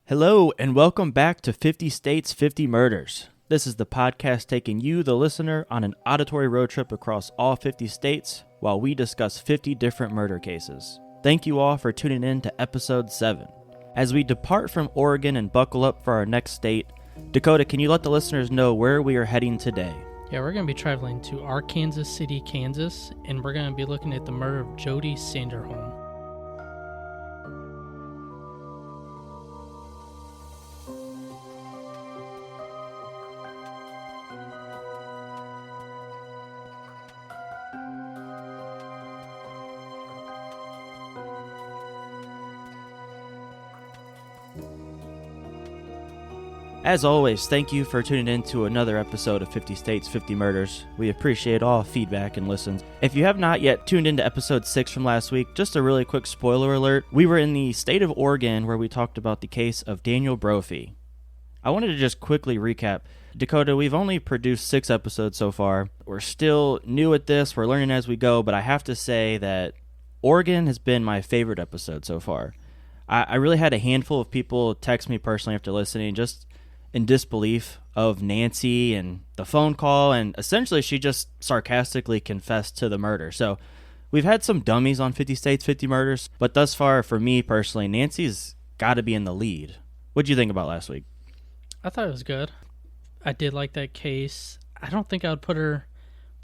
Hello, and welcome back to 50 States, 50 Murders. This is the podcast taking you, the listener, on an auditory road trip across all 50 states while we discuss 50 different murder cases. Thank you all for tuning in to episode 7. As we depart from Oregon and buckle up for our next state, Dakota, can you let the listeners know where we are heading today? Yeah, we're going to be traveling to Arkansas City, Kansas, and we're going to be looking at the murder of Jodi Sanderholm. As always, thank you for tuning in to another episode of 50 States, 50 Murders. We appreciate all feedback and listens. If you have not yet tuned into episode 6 from last week, just a really quick spoiler alert. We were in the state of Oregon where we talked about the case of Daniel Brophy. I wanted to just quickly recap. Dakota, we've only produced 6 episodes so far. We're still new at this. We're learning as we go, but I have to say that Oregon has been my favorite episode so far. I really had a handful of people text me personally after listening, just in disbelief of Nancy and the phone call, and essentially she just sarcastically confessed to the murder. So we've had some dummies on 50 States, 50 Murders, but thus far, for me personally, Nancy's got to be in the lead. What'd you think about last week? I thought it was good. I did like that case. I don't think I would put her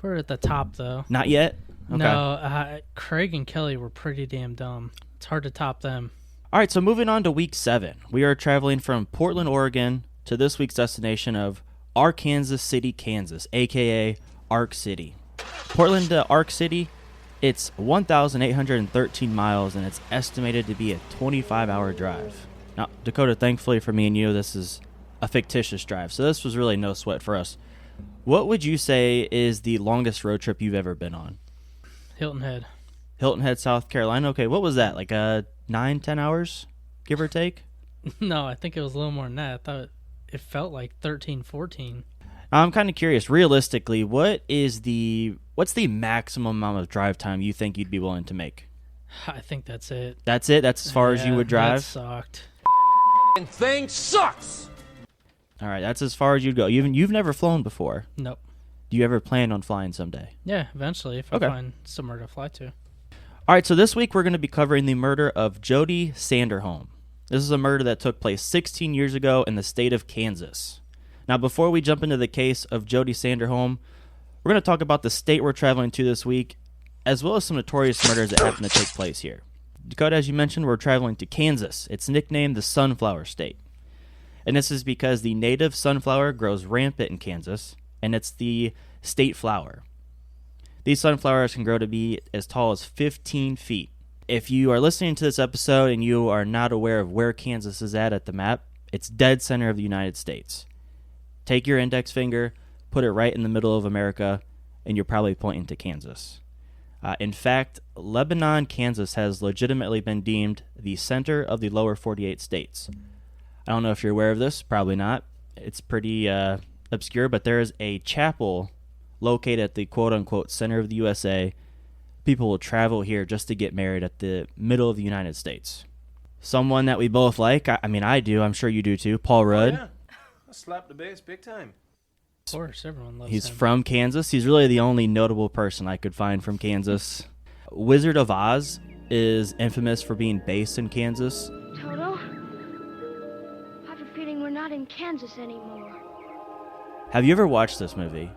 at the top, though. Not yet? Okay. No, Craig and Kelly were pretty damn dumb. It's hard to top them. All right, so moving on to week 7. We are traveling from Portland, Oregon, to this week's destination of Arkansas City, Kansas, a.k.a. Ark City. Portland to Ark City, it's 1,813 miles, and it's estimated to be a 25-hour drive. Now, Dakota, thankfully for me and you, this is a fictitious drive, so this was really no sweat for us. What would you say is the longest road trip you've ever been on? Hilton Head. Hilton Head, South Carolina. Okay, what was that, like 9-10 hours, give or take? No, I think it was a little more than that. I thought it felt like 13, 14. I'm kind of curious, realistically, what's the maximum amount of drive time you think you'd be willing to make? I think that's it. That's it? That's as far as you would drive? That sucked. Thing sucks! All right, that's as far as you'd go. You've never flown before. Nope. Do you ever plan on flying someday? Yeah, eventually, if Okay. I find somewhere to fly to. All right, so this week we're going to be covering the murder of Jodi Sanderholm. This is a murder that took place 16 years ago in the state of Kansas. Now, before we jump into the case of Jodi Sanderholm, we're going to talk about the state we're traveling to this week, as well as some notorious murders that happen to take place here. Dakota, as you mentioned, we're traveling to Kansas. It's nicknamed the Sunflower State. And this is because the native sunflower grows rampant in Kansas, and it's the state flower. These sunflowers can grow to be as tall as 15 feet. If you are listening to this episode and you are not aware of where Kansas is at the map, it's dead center of the United States. Take your index finger, put it right in the middle of America, and you're probably pointing to Kansas. In fact, Lebanon, Kansas has legitimately been deemed the center of the lower 48 states. I don't know if you're aware of this, probably not. It's pretty obscure, but there is a chapel located at the quote-unquote center of the USA. People will travel here just to get married at the middle of the United States. Someone that we both like, I mean, I do, I'm sure you do too, Paul Rudd. Oh, yeah. I slapped the bass big time. Of course, everyone loves He's him. from Kansas. He's really the only notable person I could find from Kansas. Wizard of Oz is infamous for being based in Kansas. Toto, I have a feeling we're not in Kansas anymore. Have you ever watched this movie?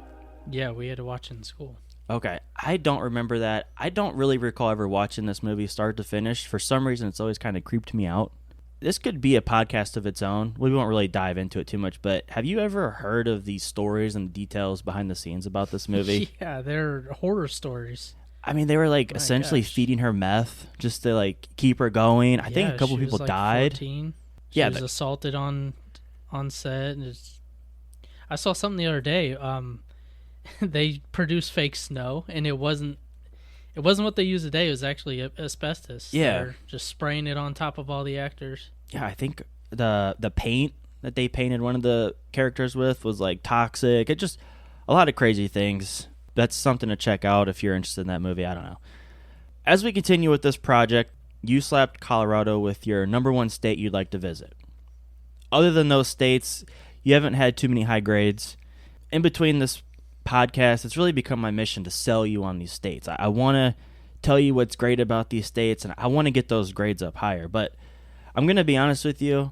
Yeah, we had to watch it in school. Okay, I don't remember that. I don't really recall ever watching this movie start to finish. For some reason, it's always kind of creeped me out. This could be a podcast of its own. We won't really dive into it too much, but have you ever heard of the stories and details behind the scenes about this movie? Yeah, they're horror stories. I mean, they were like My essentially gosh. feeding her meth just to like keep her going. I think a couple she was, people like, died. 14. She Yeah, was assaulted on set. And I saw something the other day. They produced fake snow, and it wasn't what they use today. It was actually asbestos. Yeah. They're just spraying it on top of all the actors. Yeah, I think the paint that they painted one of the characters with was like toxic. It just a lot of crazy things. That's something to check out if you're interested in that movie. I don't know. As we continue with this project, you slapped Colorado with your number one state you'd like to visit. other than those states, you haven't had too many high grades. In between this podcast, it's really become my mission to sell you on these states. I want to tell you what's great about these states, and I want to get those grades up higher. But I'm going to be honest with you,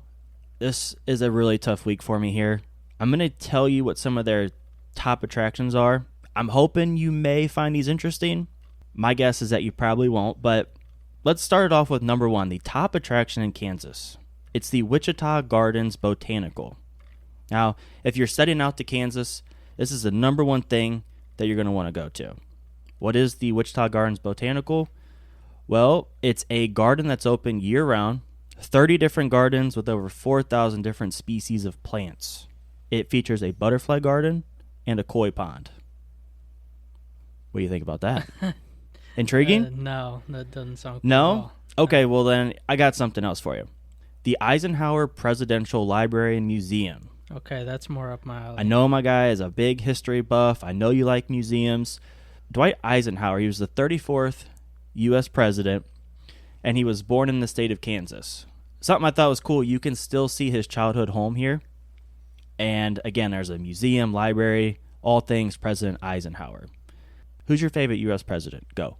this is a really tough week for me here. I'm going to tell you what some of their top attractions are. I'm hoping you may find these interesting. My guess is that you probably won't, but let's start it off with number 1, the top attraction in Kansas. It's the Wichita Gardens Botanical. Now, if you're setting out to Kansas, this is the number 1 thing that you're going to want to go to. What is the Wichita Gardens Botanical? Well, it's a garden that's open year-round, 30 different gardens with over 4,000 different species of plants. It features a butterfly garden and a koi pond. What do you think about that? Intriguing? No, that doesn't sound cool No? at all. Okay, well then, I got something else for you. The Eisenhower Presidential Library and Museum. Okay, that's more up my alley. I know my guy is a big history buff. I know you like museums. Dwight Eisenhower, he was the 34th U.S. president, and he was born in the state of Kansas. Something I thought was cool, you can still see his childhood home here. And again, there's a museum, library, all things President Eisenhower. Who's your favorite U.S. president? Go.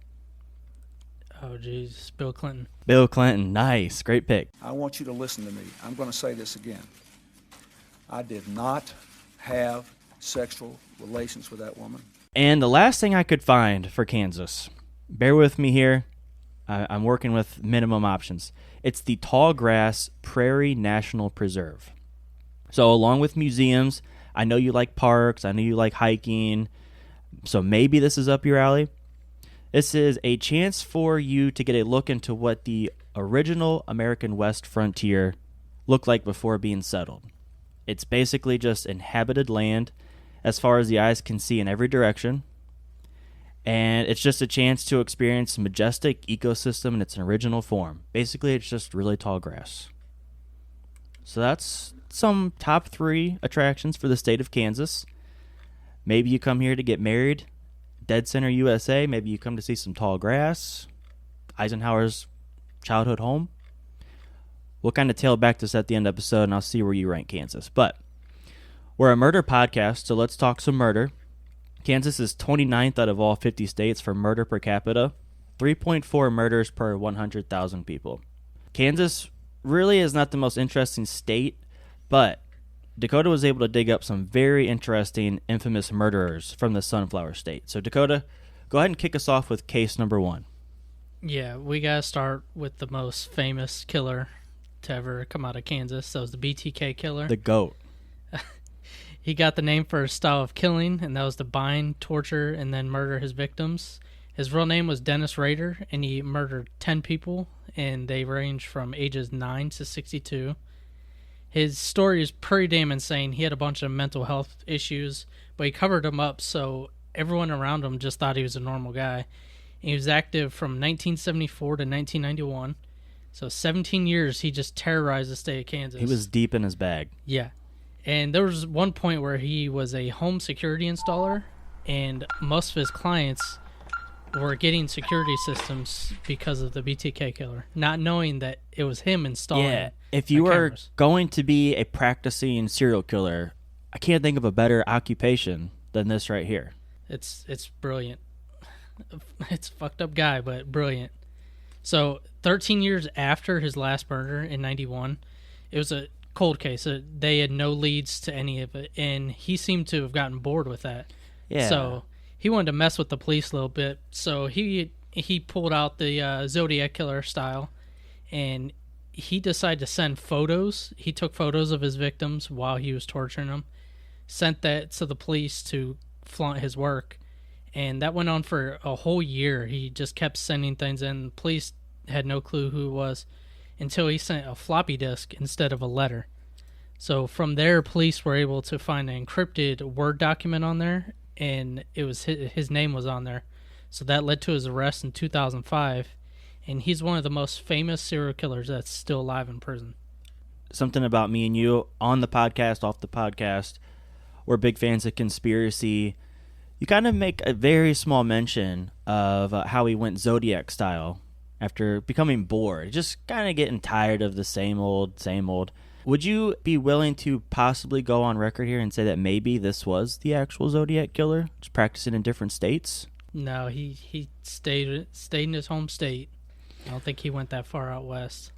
Oh, jeez. Bill Clinton. Bill Clinton. Nice. Great pick. I want you to listen to me. I'm going to say this again. I did not have sexual relations with that woman. And the last thing I could find for Kansas, bear with me here, I'm working with minimum options. It's the Tallgrass Prairie National Preserve. So along with museums, I know you like parks, I know you like hiking, so maybe this is up your alley. This is a chance for you to get a look into what the original American West frontier looked like before being settled. It's basically just inhabited land as far as the eyes can see in every direction. And it's just a chance to experience majestic ecosystem in its original form. Basically, it's just really tall grass. So that's some top 3 attractions for the state of Kansas. Maybe you come here to get married. Dead Center, USA. Maybe you come to see some tall grass. Eisenhower's childhood home. We'll kind of tail back to this at the end of the episode, and I'll see where you rank Kansas. But we're a murder podcast, so let's talk some murder. Kansas is 29th out of all 50 states for murder per capita, 3.4 murders per 100,000 people. Kansas really is not the most interesting state, but Dakota was able to dig up some very interesting, infamous murderers from the Sunflower State. So Dakota, go ahead and kick us off with case number 1. Yeah, we got to start with the most famous killer to ever come out of Kansas. That was the BTK killer. The GOAT. He got the name for his style of killing, and that was to bind, torture, and then murder his victims. His real name was Dennis Rader, and he murdered 10 people, and they ranged from ages 9 to 62. His story is pretty damn insane. He had a bunch of mental health issues, but he covered them up, so everyone around him just thought he was a normal guy. And he was active from 1974 to 1991. So 17 years, he just terrorized the state of Kansas. He was deep in his bag. Yeah. And there was one point where he was a home security installer, and most of his clients were getting security systems because of the BTK killer, not knowing that it was him installing. Yeah, if you were going to be a practicing serial killer, I can't think of a better occupation than this right here. It's brilliant. It's a fucked up guy, but brilliant. So 13 years after his last murder in 91, it was a cold case. They had no leads to any of it, and he seemed to have gotten bored with that. Yeah. So he wanted to mess with the police a little bit. So he pulled out the Zodiac killer style, and he decided to send photos. He took photos of his victims while he was torturing them, sent that to the police to flaunt his work, and that went on for a whole year. He just kept sending things in. The police had no clue who it was until he sent a floppy disk instead of a letter. So from there, police were able to find an encrypted Word document on there, and it was his name was on there. So that led to his arrest in 2005, and he's one of the most famous serial killers that's still alive in prison. Something about me and you, on the podcast, off the podcast, we're big fans of conspiracy. You kind of make a very small mention of how he went Zodiac style after becoming bored, just kind of getting tired of the same old, same old. Would you be willing to possibly go on record here and say that maybe this was the actual Zodiac killer, just practicing in different states? No, he stayed in his home state. I don't think he went that far out west.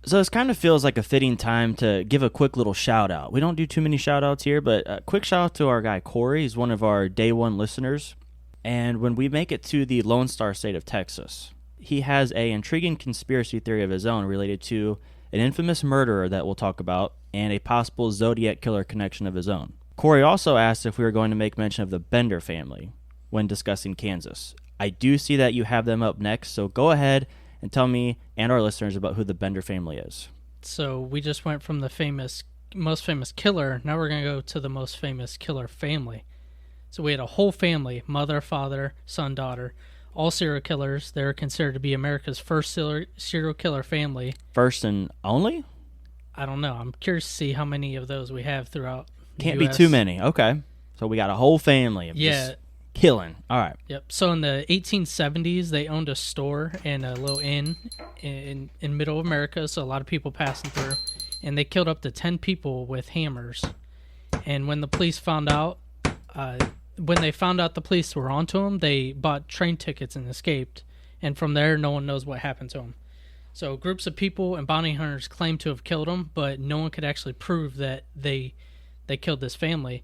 So this kind of feels like a fitting time to give a quick little shout out. We don't do too many shout outs here, but a quick shout out to our guy Corey. He's one of our day one listeners. And when we make it to the Lone Star State of Texas, he has an intriguing conspiracy theory of his own related to an infamous murderer that we'll talk about and a possible Zodiac killer connection of his own. Corey also asked if we were going to make mention of the Bender family when discussing Kansas. I do see that you have them up next, so go ahead and tell me and our listeners about who the Bender family is. So we just went from the most famous killer. Now we're going to go to the most famous killer family. So we had a whole family, mother, father, son, daughter, all serial killers. They're considered to be America's first serial killer family. First and only? I don't know. I'm curious to see how many of those we have throughout the Can't be US. too many. Okay. So we got a whole family of just killing. All right. Yep. So in the 1870s, they owned a store and a little inn in middle America, so a lot of people passing through. And they killed up to 10 people with hammers. And when the police found out, the police were onto them, they bought train tickets and escaped. And from there, no one knows what happened to them. So groups of people and bounty hunters claimed to have killed them, but no one could actually prove that they killed this family.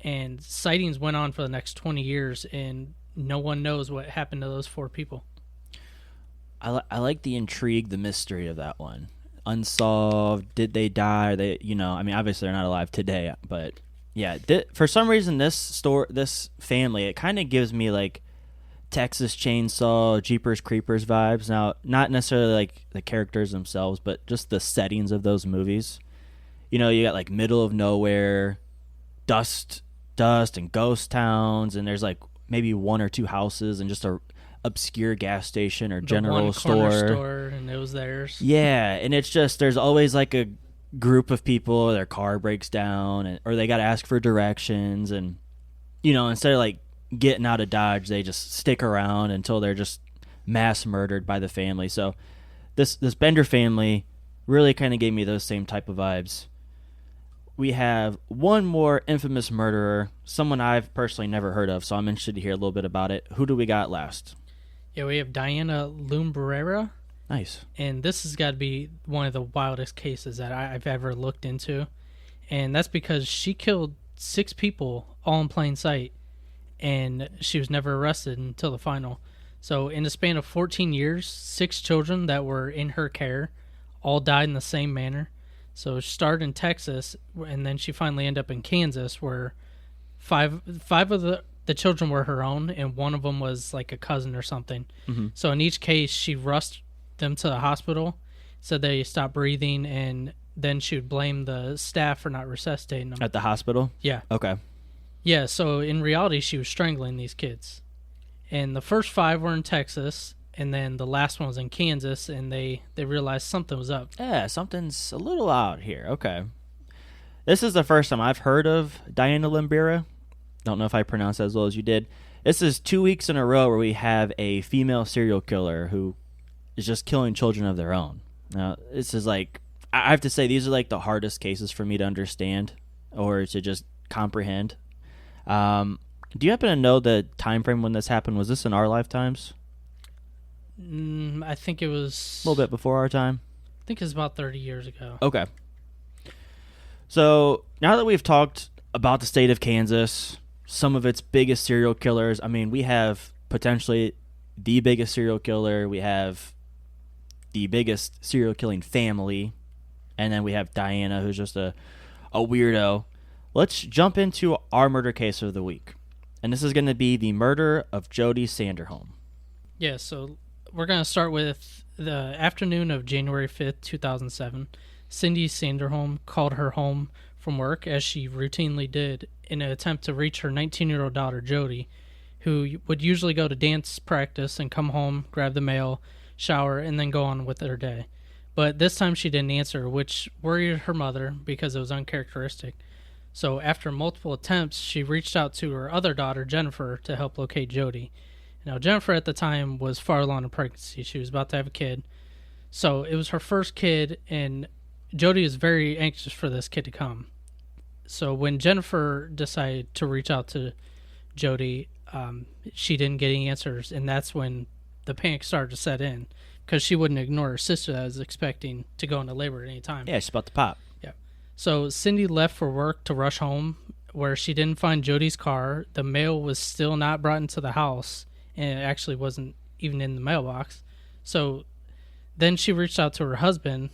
And sightings went on for the next 20 years, and no one knows what happened to those 4 people. I like the intrigue, the mystery of that one. Unsolved. Did they die? Obviously they're not alive today, but yeah. For some reason, this family, it kind of gives me like Texas Chainsaw, Jeepers Creepers vibes. Now, not necessarily like the characters themselves, but just the settings of those movies. You got like middle of nowhere, dust and ghost towns, and there's like maybe 1 or 2 houses and just a obscure gas station or general store, and it was theirs. Yeah, and it's just there's always like a group of people, their car breaks down, or they got to ask for directions, and instead of like getting out of Dodge, they just stick around until they're just mass murdered by the family. So this Bender family really kind of gave me those same type of vibes. We have one more infamous murderer, someone I've personally never heard of, so I'm interested to hear a little bit about it. Who do we got last? Yeah, we have Diana Lumbrera. Nice. And this has got to be one of the wildest cases that I've ever looked into. And that's because she killed 6 people all in plain sight, and she was never arrested until the final. So in the span of 14 years, 6 children that were in her care all died in the same manner. So she started in Texas, and then she finally ended up in Kansas, where five of the children were her own, and one of them was like a cousin or something. Mm-hmm. So in each case, she rushed them to the hospital, said they stopped breathing, and then she would blame the staff for not resuscitating them. At the hospital? Yeah. Okay. Yeah, so in reality, she was strangling these kids. And the first 5 were in Texas, and then the last one was in Kansas, and they realized something was up. Yeah, something's a little out here. Okay. This is the first time I've heard of Diana Lumbrera. Don't know if I pronounced that as well as you did. This is 2 weeks in a row where we have a female serial killer who is just killing children of their own. Now, this is like, I have to say, these are like the hardest cases for me to understand or to just comprehend. Do you happen to know the time frame when this happened? Was this in our lifetimes? I think it was A little bit before our time? I think it's about 30 years ago. Okay. So now that we've talked about the state of Kansas, some of its biggest serial killers, I mean, we have potentially the biggest serial killer. We have the biggest serial killing family. And then we have Diana, who's just a weirdo. Let's jump into our murder case of the week. And this is going to be the murder of Jodi Sanderholm. Yeah, so we're going to start with the afternoon of January 5th, 2007. Cindy Sanderholm called her home from work, as she routinely did, in an attempt to reach her 19-year-old daughter, Jodi, who would usually go to dance practice and come home, grab the mail, shower, and then go on with her day. But this time she didn't answer, which worried her mother because it was uncharacteristic. So after multiple attempts, she reached out to her other daughter, Jennifer, to help locate Jodi. Now, Jennifer at the time was far along in pregnancy. She was about to have a kid. So it was her first kid, and Jodi is very anxious for this kid to come. So when Jennifer decided to reach out to Jodi, she didn't get any answers, and that's when the panic started to set in, because she wouldn't ignore her sister that was expecting to go into labor at any time. Yeah, she's about to pop. Yeah. So Cindy left for work to rush home, where she didn't find Jodi's car. The mail was still not brought into the house, and it actually wasn't even in the mailbox. So then she reached out to her husband,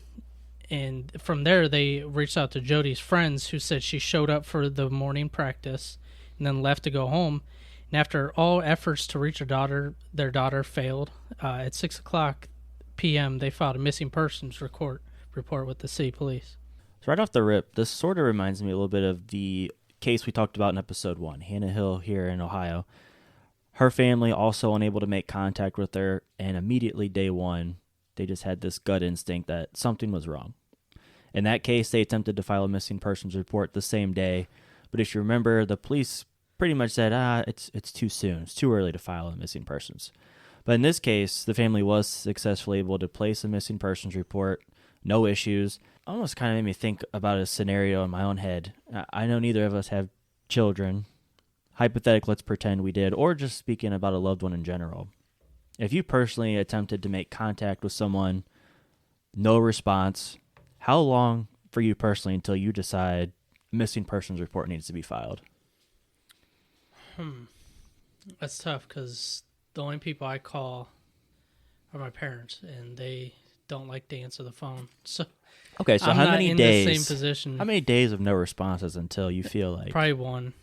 and from there they reached out to Jodi's friends, who said she showed up for the morning practice and then left to go home. And after all efforts to reach their daughter failed. At 6 o'clock p.m., they filed a missing persons report with the city police. So right off the rip, this sort of reminds me a little bit of the case we talked about in episode 1, Hannah Hill here in Ohio. Her family also unable to make contact with her, and immediately day one, they just had this gut instinct that something was wrong. In that case, they attempted to file a missing persons report the same day, but if you remember, the police pretty much said, it's too soon. It's too early to file a missing persons. But in this case, the family was successfully able to place a missing persons report, no issues. Almost kind of made me think about a scenario in my own head. I know neither of us have children. Hypothetically, let's pretend we did, or just speaking about a loved one in general. If you personally attempted to make contact with someone, no response, how long for you personally until you decide a missing persons report needs to be filed? That's tough, because the only people I call are my parents, and they don't like to answer the phone. So okay, so I'm how not many in days? the same position. How many days of no responses until you feel like? Probably one.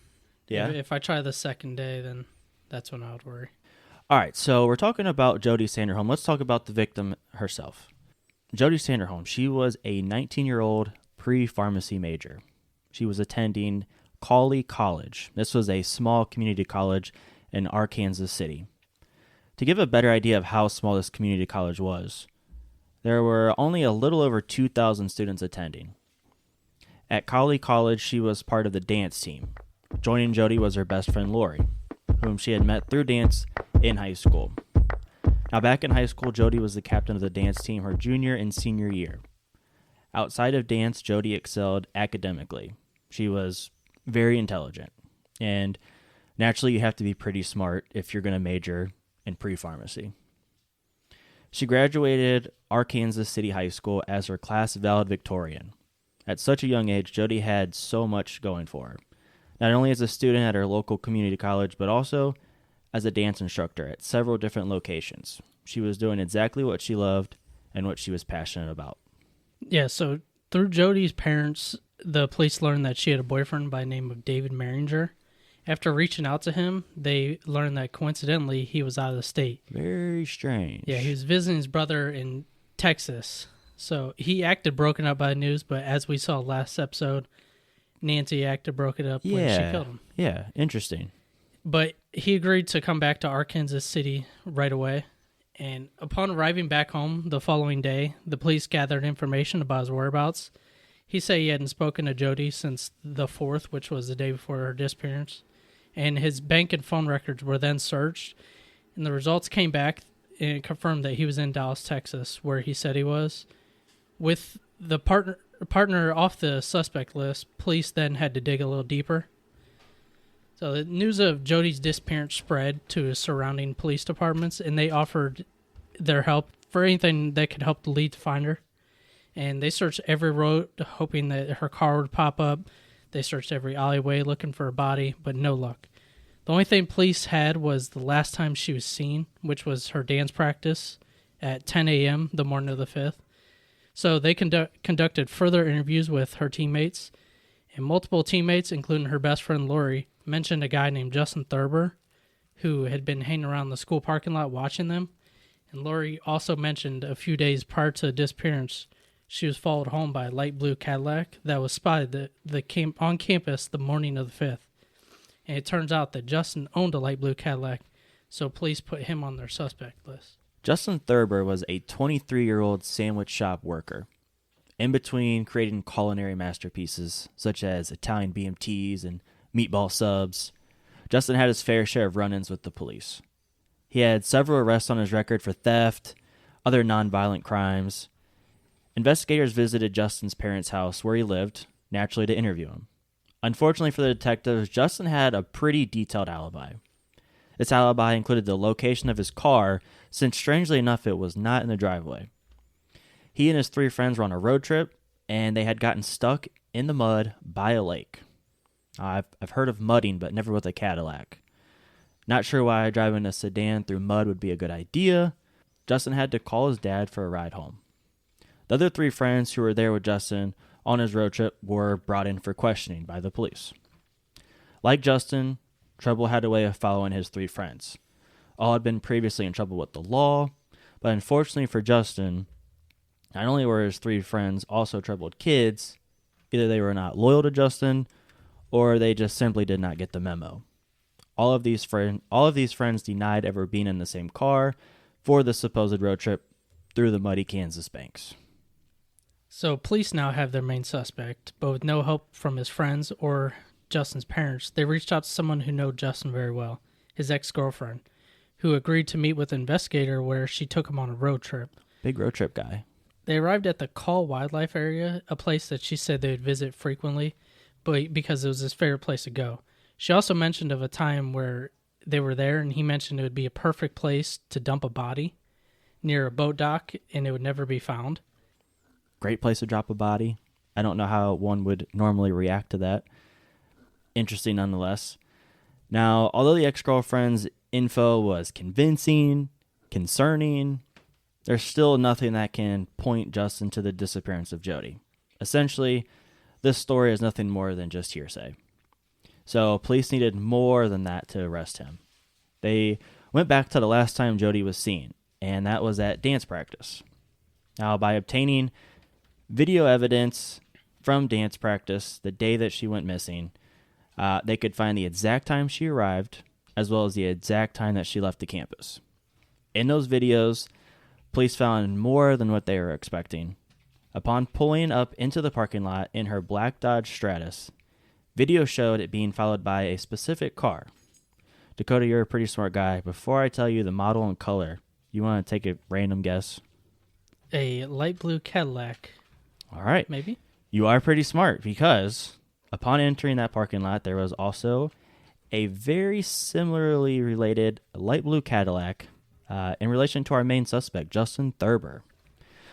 Yeah. If I try the second day, then that's when I would worry. All right, so we're talking about Jodi Sanderholm. Let's talk about the victim herself. Jodi Sanderholm, she was a 19-year-old pre-pharmacy major. She was attending Cawley College. This was a small community college in Arkansas City. To give a better idea of how small this community college was, there were only a little over 2,000 students attending. At Cawley College, she was part of the dance team. Joining Jodi was her best friend Lori, whom she had met through dance in high school. Now, back in high school, Jodi was the captain of the dance team her junior and senior year. Outside of dance, Jodi excelled academically. She was very intelligent, and naturally, you have to be pretty smart if you're going to major in pre-pharmacy. She graduated Arkansas City High School as her class valedictorian. At such a young age, Jodi had so much going for her, not only as a student at her local community college, but also as a dance instructor at several different locations. She was doing exactly what she loved and what she was passionate about. Yeah, so through Jodi's parents, the police learned that she had a boyfriend by the name of David Maringer. After reaching out to him, they learned that coincidentally he was out of the state. Very strange. Yeah, he was visiting his brother in Texas. So he acted broken up by the news, but as we saw last episode, Nancy acted broken up when she killed him. Yeah, interesting. But he agreed to come back to Arkansas City right away. And upon arriving back home the following day, the police gathered information about his whereabouts. He said he hadn't spoken to Jodi since the 4th, which was the day before her disappearance. And his bank and phone records were then searched. And the results came back and confirmed that he was in Dallas, Texas, where he said he was. With the partner off the suspect list, police then had to dig a little deeper. So the news of Jodi's disappearance spread to surrounding police departments, and they offered their help for anything that could help the lead to find her. And they searched every road, hoping that her car would pop up. They searched every alleyway looking for a body, but no luck. The only thing police had was the last time she was seen, which was her dance practice at 10 a.m. the morning of the 5th. So they conducted further interviews with her teammates, and multiple teammates, including her best friend Lori, mentioned a guy named Justin Thurber, who had been hanging around the school parking lot watching them. And Lori also mentioned a few days prior to the disappearance, she was followed home by a light blue Cadillac that was spotted on campus the morning of the 5th. And it turns out that Justin owned a light blue Cadillac, so police put him on their suspect list. Justin Thurber was a 23-year-old sandwich shop worker. In between creating culinary masterpieces, such as Italian BMTs and meatball subs, Justin had his fair share of run-ins with the police. He had several arrests on his record for theft, other nonviolent crimes, Investigators visited Justin's parents' house where he lived, naturally to interview him. Unfortunately for the detectives, Justin had a pretty detailed alibi. This alibi included the location of his car, since strangely enough it was not in the driveway. He and his 3 friends were on a road trip, and they had gotten stuck in the mud by a lake. I've heard of mudding, but never with a Cadillac. Not sure why driving a sedan through mud would be a good idea. Justin had to call his dad for a ride home. The other 3 friends who were there with Justin on his road trip were brought in for questioning by the police. Like Justin, trouble had a way of following his 3 friends. All had been previously in trouble with the law, but unfortunately for Justin, not only were his 3 friends also troubled kids, either they were not loyal to Justin, or they just simply did not get the memo. All of these friends denied ever being in the same car for the supposed road trip through the muddy Kansas banks. So police now have their main suspect, but with no help from his friends or Justin's parents, they reached out to someone who knew Justin very well, his ex-girlfriend, who agreed to meet with an investigator where she took him on a road trip. Big road trip guy. They arrived at the Call Wildlife area, a place that she said they would visit frequently, but because it was his favorite place to go. She also mentioned of a time where they were there, and he mentioned it would be a perfect place to dump a body near a boat dock, and it would never be found. Great place to drop a body. I don't know how one would normally react to that. Interesting nonetheless. Now, although the ex-girlfriend's info was convincing, concerning, there's still nothing that can point Justin to the disappearance of Jodi. Essentially, this story is nothing more than just hearsay. So police needed more than that to arrest him. They went back to the last time Jodi was seen, and that was at dance practice. Now, by obtaining video evidence from dance practice the day that she went missing, they could find the exact time she arrived, as well as the exact time that she left the campus. In those videos, police found more than what they were expecting. Upon pulling up into the parking lot in her black Dodge Stratus, video showed it being followed by a specific car. Dakota, you're a pretty smart guy. Before I tell you the model and color, you want to take a random guess? A light blue Cadillac. All right. Maybe? You are pretty smart, because upon entering that parking lot, there was also a very similarly related light blue Cadillac in relation to our main suspect, Justin Thurber.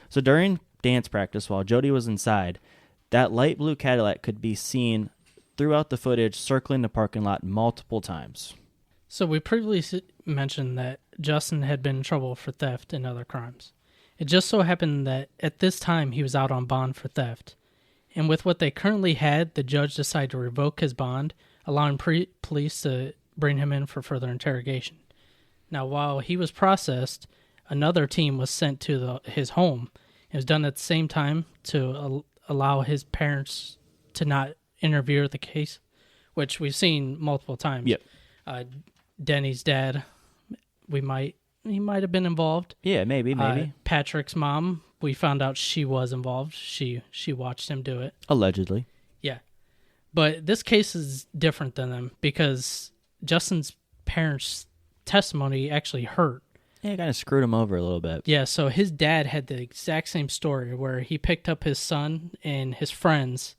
So during dance practice, while Jodi was inside, that light blue Cadillac could be seen throughout the footage circling the parking lot multiple times. So we previously mentioned that Justin had been in trouble for theft and other crimes. It just so happened that at this time he was out on bond for theft. And with what they currently had, the judge decided to revoke his bond, allowing police to bring him in for further interrogation. Now, while he was processed, another team was sent to his home. It was done at the same time to allow his parents to not interfere with the case, which we've seen multiple times. Yep. Denny's dad, he might have been involved. Yeah, maybe. Patrick's mom, we found out she was involved. She watched him do it. Allegedly. Yeah. But this case is different than them because Justin's parents' testimony actually hurt. Yeah, it kind of screwed him over a little bit. Yeah, so his dad had the exact same story where he picked up his son and his friends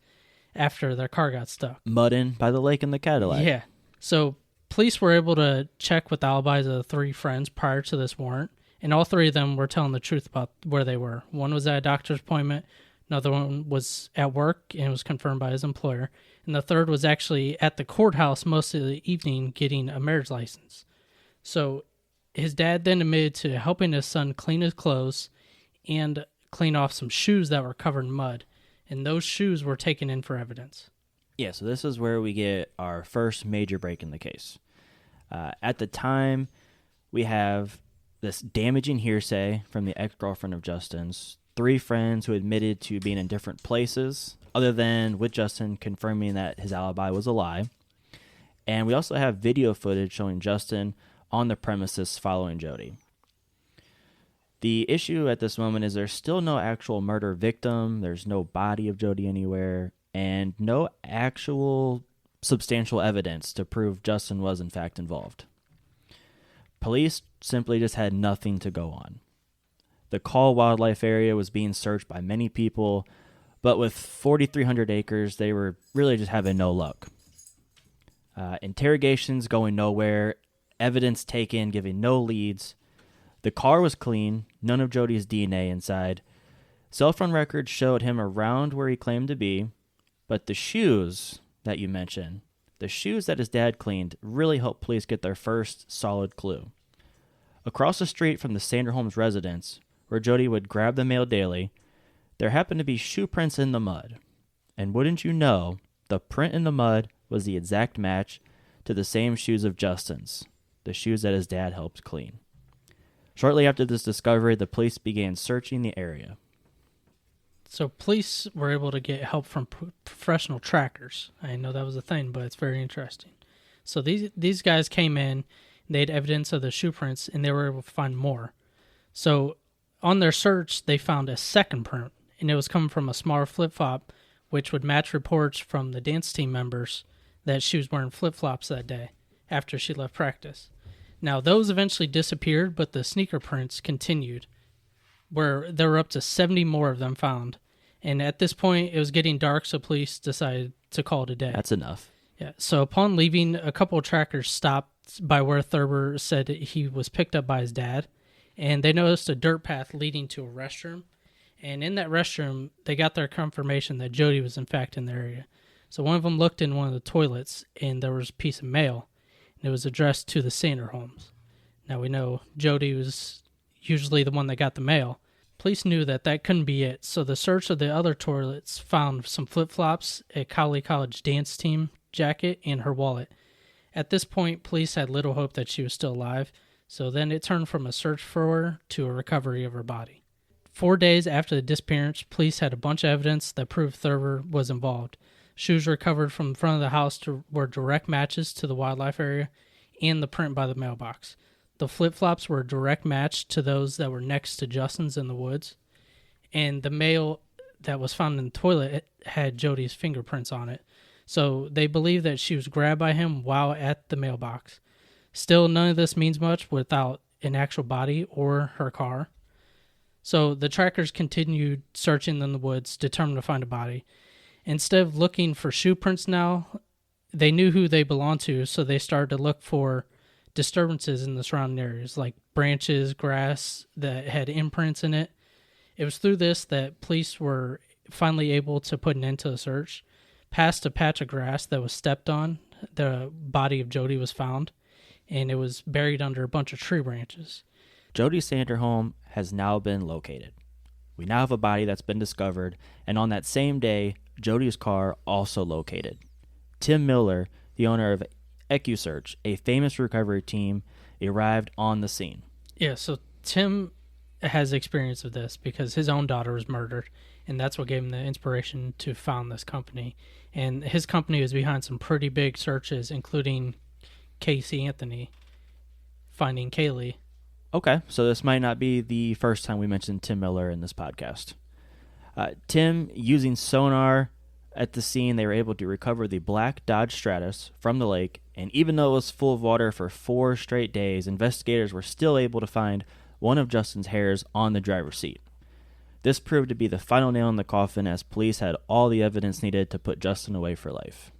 after their car got stuck. Mudding by the lake in the Cadillac. Yeah. So police were able to check with the alibis of the 3 friends prior to this warrant, and all 3 of them were telling the truth about where they were. One was at a doctor's appointment, another one was at work and was confirmed by his employer, and the third was actually at the courthouse most of the evening getting a marriage license. So his dad then admitted to helping his son clean his clothes and clean off some shoes that were covered in mud, and those shoes were taken in for evidence. Yeah, so this is where we get our first major break in the case. At the time, we have this damaging hearsay from the ex-girlfriend of Justin's, 3 friends who admitted to being in different places, other than with Justin confirming that his alibi was a lie. And we also have video footage showing Justin on the premises following Jodi. The issue at this moment is there's still no actual murder victim, there's no body of Jodi anywhere, and no actual substantial evidence to prove Justin was in fact involved. Police simply just had nothing to go on. The Call Wildlife Area was being searched by many people, but with 4,300 acres, they were really just having no luck. Interrogations going nowhere, evidence taken giving no leads. The car was clean, none of Jodi's DNA inside. Cell phone records showed him around where he claimed to be, but the shoes that you mentioned, the shoes that his dad cleaned, really helped police get their first solid clue. Across the street from the Sanderholm's residence, where Jodi would grab the mail daily, there happened to be shoe prints in the mud. And wouldn't you know, the print in the mud was the exact match to the same shoes of Justin's, the shoes that his dad helped clean. Shortly after this discovery, the police began searching the area. So police were able to get help from professional trackers. I didn't know that was a thing, but it's very interesting. So these guys came in, they had evidence of the shoe prints, and they were able to find more. So on their search, they found a second print, and it was coming from a smaller flip-flop, which would match reports from the dance team members that she was wearing flip-flops that day after she left practice. Now, those eventually disappeared, but the sneaker prints continued, where there were up to 70 more of them found. And at this point, it was getting dark, so police decided to call it a day. That's enough. Yeah. So upon leaving, a couple of trackers stopped by where Thurber said he was picked up by his dad, and they noticed a dirt path leading to a restroom. And in that restroom, they got their confirmation that Jodi was in fact in the area. So one of them looked in one of the toilets, and there was a piece of mail, and it was addressed to the Sanderholms. Now we know Jodi was usually the one that got the mail. Police knew that couldn't be it, so the search of the other toilets found some flip-flops, a Cowley College dance team jacket, and her wallet. At this point, police had little hope that she was still alive, so then it turned from a search for her to a recovery of her body. 4 days after the disappearance, police had a bunch of evidence that proved Thurber was involved. Shoes recovered from the front of the house were direct matches to the wildlife area and the print by the mailbox. The flip-flops were a direct match to those that were next to Justin's in the woods. And the mail that was found in the toilet had Jodi's fingerprints on it. So they believe that she was grabbed by him while at the mailbox. Still, none of this means much without an actual body or her car. So the trackers continued searching in the woods, determined to find a body. Instead of looking for shoe prints now, they knew who they belonged to, so they started to look for disturbances in the surrounding areas, like branches, grass that had imprints in it. It was through this that police were finally able to put an end to the search. Past a patch of grass that was stepped on, the body of Jodi was found, and it was buried under a bunch of tree branches. Jodi Sanderholm has now been located. We now have a body that's been discovered, and on that same day, Jodi's car also located. Tim Miller, the owner of EcuSearch, a famous recovery team, arrived on the scene. Yeah, so Tim has experience with this because his own daughter was murdered, and that's what gave him the inspiration to found this company. And his company was behind some pretty big searches, including Casey Anthony finding Kaylee. Okay, so this might not be the first time we mentioned Tim Miller in this podcast. Tim, using sonar at the scene, they were able to recover the black Dodge Stratus from the lake, and even though it was full of water for 4 straight days, investigators were still able to find one of Justin's hairs on the driver's seat. This proved to be the final nail in the coffin, as police had all the evidence needed to put Justin away for life.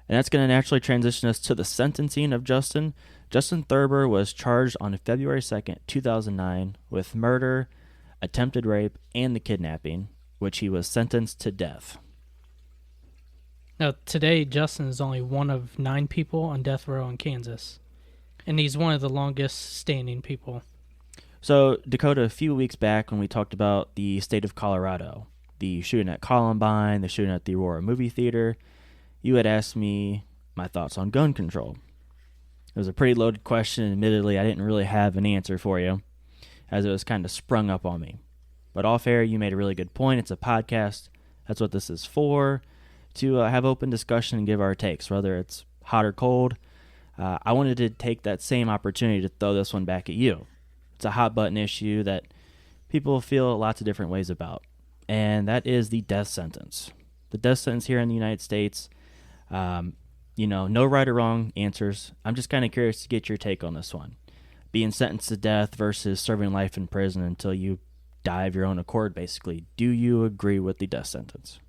And that's going to naturally transition us to the sentencing of Justin. Justin Thurber was charged on February 2nd, 2009 with murder, attempted rape, and the kidnapping, which he was sentenced to death. Now, today, Justin is only one of 9 people on death row in Kansas, and he's one of the longest standing people. So, Dakota, a few weeks back when we talked about the state of Colorado, the shooting at Columbine, the shooting at the Aurora movie theater, you had asked me my thoughts on gun control. It was a pretty loaded question, and admittedly, I didn't really have an answer for you, as it was kind of sprung up on me. But off air, you made a really good point. It's a podcast. That's what this is for, to have open discussion and give our takes, whether it's hot or cold. I wanted to take that same opportunity to throw this one back at you. It's a hot button issue that people feel lots of different ways about, and that is the death sentence. The death sentence here in the United States, no right or wrong answers. I'm just kind of curious to get your take on this one, being sentenced to death versus serving life in prison until you die of your own accord, basically. Do you agree with the death sentence?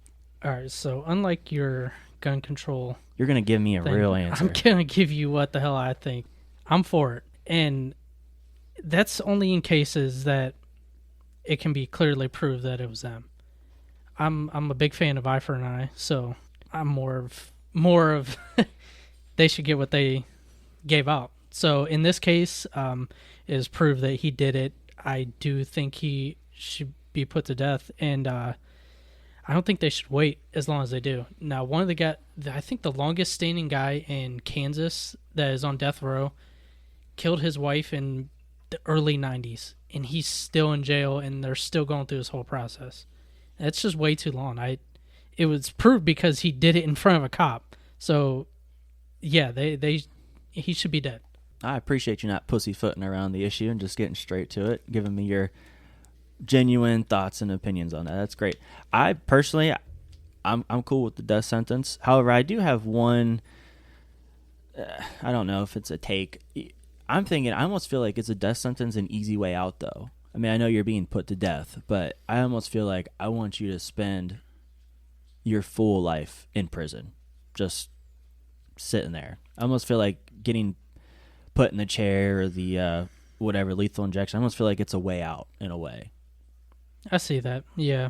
All right, so unlike your gun control You're going to give me a thing, real answer. I'm going to give you what the hell I think. I'm for it. And that's only in cases that it can be clearly proved that it was them. I'm a big fan of eye for an eye, so I'm more of they should get what they gave out. So in this case, it is proved that he did it. I do think he should be put to death, and I don't think they should wait as long as they do. Now, one of the guy, I think the longest standing guy in Kansas that is on death row, killed his wife in the early 90s, and he's still in jail, and they're still going through this whole process. That's just way too long. It was proved because he did it in front of a cop. So, yeah, he should be dead. I appreciate you not pussyfooting around the issue and just getting straight to it, giving me your genuine thoughts and opinions on that. That's great. I personally, I'm cool with the death sentence. However, I do have one. I don't know if it's a take. I'm thinking I almost feel like it's a death sentence an easy way out, though. I mean, I know you're being put to death, but I almost feel like I want you to spend your full life in prison, just sitting there. I almost feel like getting put in the chair or the whatever lethal injection. I almost feel like it's a way out in a way. I see that, yeah.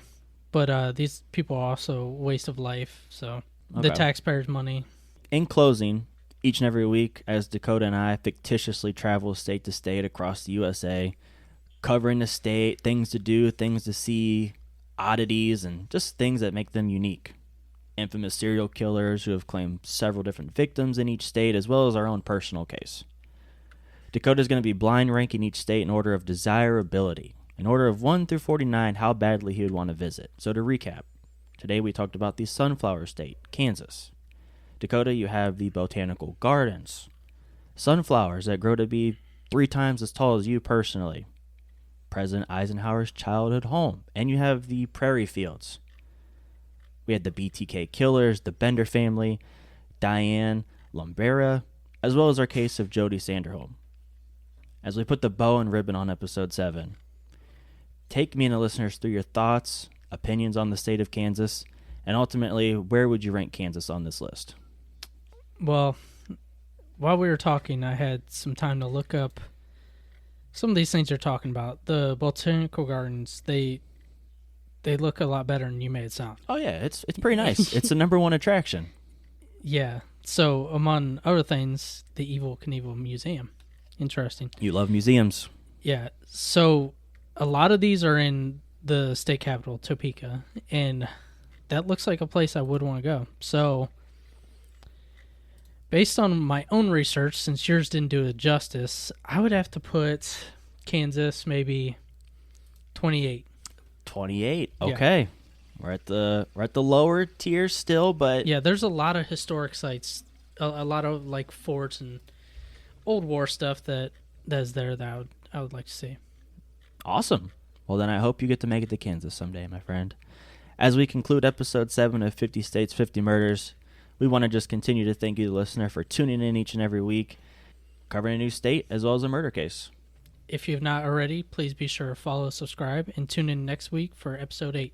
But these people are also a waste of life, so the taxpayers' money. In closing, each and every week, as Dakota and I fictitiously travel state to state across the USA, covering the state, things to do, things to see, oddities, and just things that make them unique. Infamous serial killers who have claimed several different victims in each state, as well as our own personal case. Dakota's going to be blind ranking each state in order of desirability, in order of 1 through 49, how badly he would want to visit. So to recap, today we talked about the sunflower state, Kansas. Dakota, you have the botanical gardens, sunflowers that grow to be 3 times as tall as you personally. President Eisenhower's childhood home, and you have the prairie fields. We had the BTK killers, the Bender family, Diane Lumbera, as well as our case of Jodi Sanderholm. As we put the bow and ribbon on episode 7, take me and the listeners through your thoughts, opinions on the state of Kansas, and ultimately, where would you rank Kansas on this list? Well, while we were talking, I had some time to look up some of these things you're talking about. The botanical gardens, they look a lot better than you made it sound. Oh yeah, it's pretty nice. It's the number one attraction. Yeah. So among other things, the Evel Knievel Museum. Interesting. You love museums. Yeah. So a lot of these are in the state capital, Topeka, and that looks like a place I would want to go. So based on my own research, since yours didn't do it justice, I would have to put Kansas maybe 28. 28. Okay. Yeah. We're at the lower tier still, but yeah, there's a lot of historic sites, a lot of like forts and old war stuff that's there that I would like to see. Awesome. Well, then I hope you get to make it to Kansas someday, my friend. As we conclude episode 7 of 50 States, 50 Murders, we want to just continue to thank you, the listener, for tuning in each and every week, covering a new state as well as a murder case. If you have not already, please be sure to follow, subscribe, and tune in next week for episode 8.